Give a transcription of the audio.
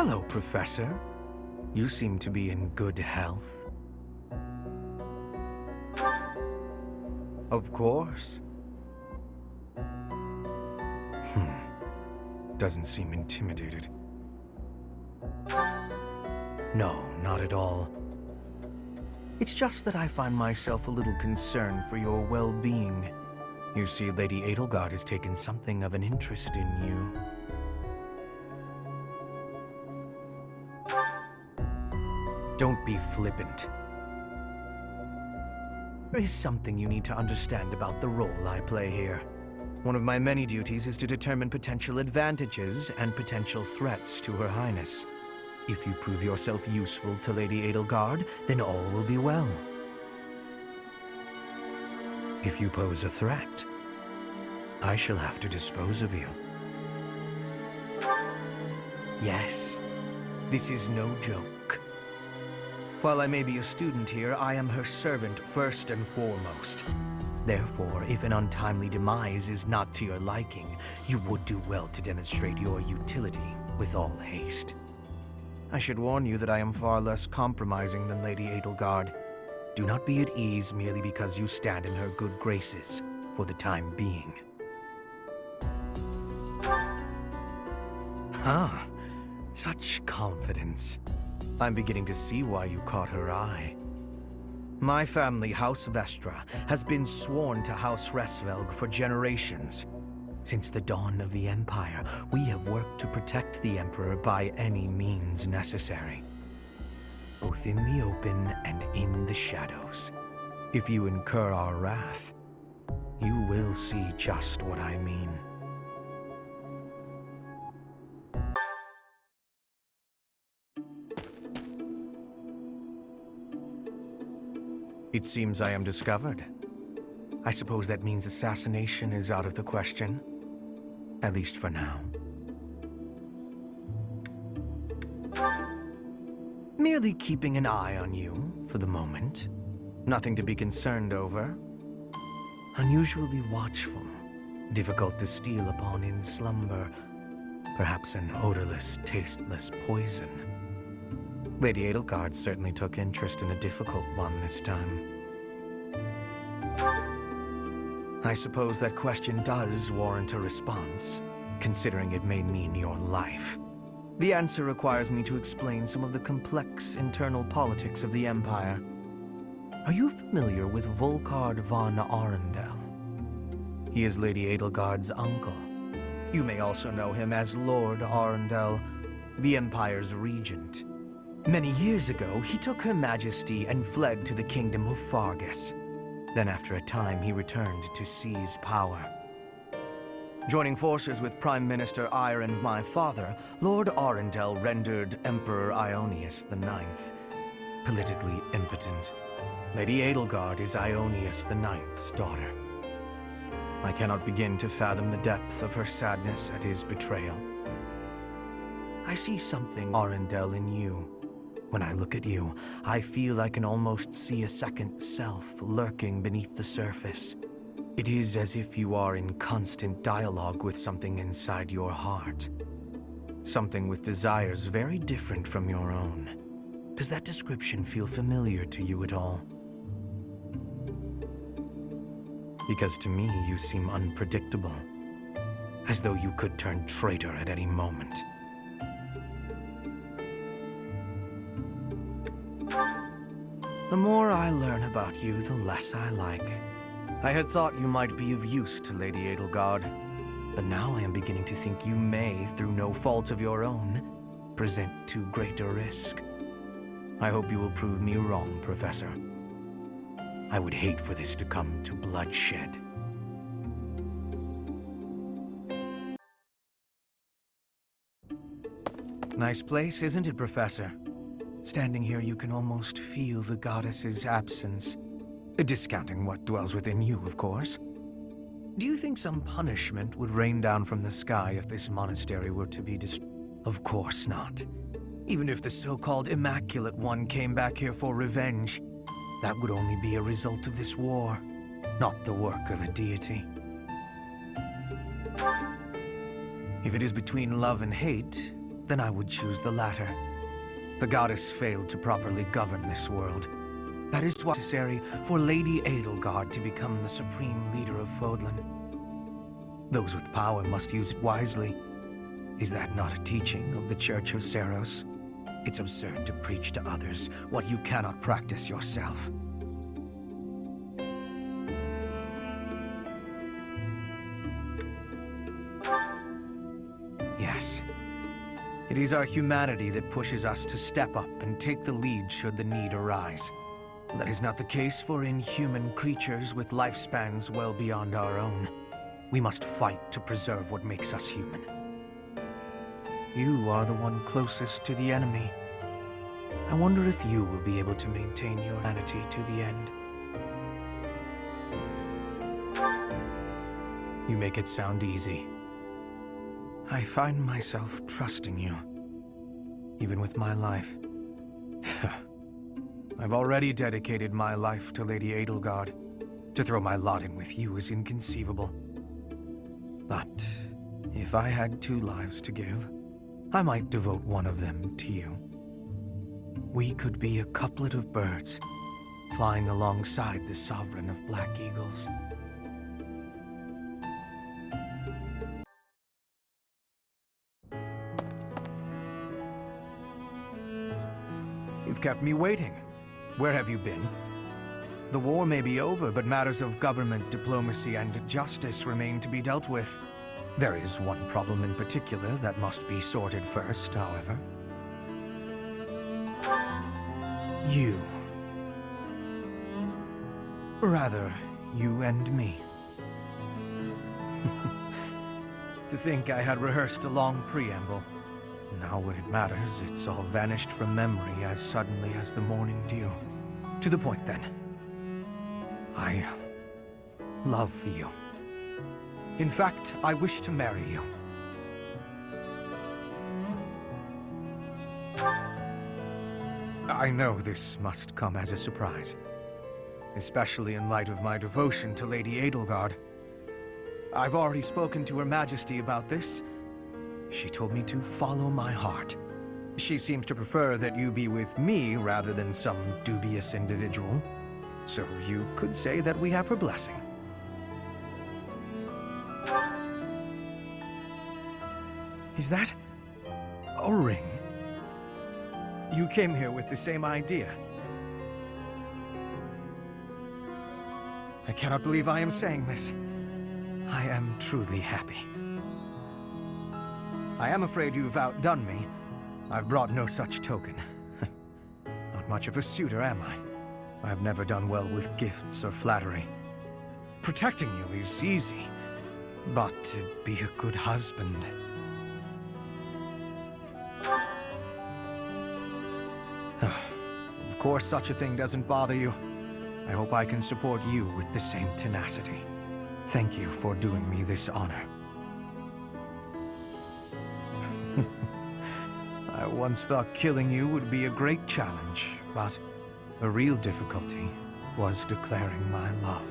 Hello, Professor. You seem to be in good health. Of course. Doesn't seem intimidated. No, not at all. It's just that I find myself a little concerned for your well-being. You see, Lady Edelgard has taken something of an interest in you. Don't be flippant. There is something you need to understand about the role I play here. One of my many duties is to determine potential advantages and potential threats to Her Highness. If you prove yourself useful to Lady Edelgard, then all will be well. If you pose a threat, I shall have to dispose of you. Yes, this is no joke. While I may be a student here, I am her servant first and foremost. Therefore, if an untimely demise is not to your liking, you would do well to demonstrate your utility with all haste. I should warn you that I am far less compromising than Lady Edelgard. Do not be at ease merely because you stand in her good graces for the time being. Such confidence. I'm beginning to see why you caught her eye. My family, House Vestra, has been sworn to House Resvelg for generations. Since the dawn of the Empire, we have worked to protect the Emperor by any means necessary, both in the open and in the shadows. If you incur our wrath, you will see just what I mean. It seems I am discovered. I suppose that means assassination is out of the question. At least for now. Merely keeping an eye on you for the moment. Nothing to be concerned over. Unusually watchful. Difficult to steal upon in slumber. Perhaps an odorless, tasteless poison. Lady Edelgard certainly took interest in a difficult one this time. I suppose that question does warrant a response, considering it may mean your life. The answer requires me to explain some of the complex internal politics of the Empire. Are you familiar with Volkard von Arundel? He is Lady Edelgard's uncle. You may also know him as Lord Arundel, the Empire's regent. Many years ago, he took Her Majesty and fled to the Kingdom of Fargus. Then after a time, he returned to seize power. Joining forces with Prime Minister Eyre and my father, Lord Arundel rendered Emperor Ionius IX politically impotent. Lady Edelgard is Ionius IX's daughter. I cannot begin to fathom the depth of her sadness at his betrayal. I see something, Arundel, in you. When I look at you, I feel I can almost see a second self lurking beneath the surface. It is as if you are in constant dialogue with something inside your heart. Something with desires very different from your own. Does that description feel familiar to you at all? Because to me, you seem unpredictable. As though you could turn traitor at any moment. The more I learn about you, the less I like. I had thought you might be of use to Lady Edelgard, but now I am beginning to think you may, through no fault of your own, present too great a risk. I hope you will prove me wrong, Professor. I would hate for this to come to bloodshed. Nice place, isn't it, Professor? Standing here, you can almost feel the goddess's absence. Discounting what dwells within you, of course. Do you think some punishment would rain down from the sky if this monastery were to be destroyed? Of course not. Even if the so-called Immaculate One came back here for revenge, that would only be a result of this war, not the work of a deity. If it is between love and hate, then I would choose the latter. The goddess failed to properly govern this world. That is what's necessary for Lady Edelgard to become the supreme leader of Fodlan. Those with power must use it wisely. Is that not a teaching of the Church of Seros? It's absurd to preach to others what you cannot practice yourself. Yes. It is our humanity that pushes us to step up and take the lead should the need arise. That is not the case for inhuman creatures with lifespans well beyond our own. We must fight to preserve what makes us human. You are the one closest to the enemy. I wonder if you will be able to maintain your humanity to the end. You make it sound easy. I find myself trusting you, even with my life. I've already dedicated my life to Lady Edelgard. To throw my lot in with you is inconceivable. But if I had 2 lives to give, I might devote one of them to you. We could be a couplet of birds, flying alongside the sovereign of Black Eagles. You've kept me waiting. Where have you been? The war may be over, but matters of government, diplomacy, and justice remain to be dealt with. There is one problem in particular that must be sorted first, however. You. Rather, you and me. To think I had rehearsed a long preamble. Now when it matters, it's all vanished from memory as suddenly as the morning dew. To the point, then. I love you. In fact, I wish to marry you. I know this must come as a surprise, especially in light of my devotion to Lady Edelgard. I've already spoken to Her Majesty about this. She told me to follow my heart. She seems to prefer that you be with me rather than some dubious individual. So you could say that we have her blessing. Is that a ring? You came here with the same idea. I cannot believe I am saying this. I am truly happy. I am afraid you've outdone me. I've brought no such token. Not much of a suitor, am I? I've never done well with gifts or flattery. Protecting you is easy, but to be a good husband... Of course such a thing doesn't bother you. I hope I can support you with the same tenacity. Thank you for doing me this honor. I once thought killing you would be a great challenge, but the real difficulty was declaring my love.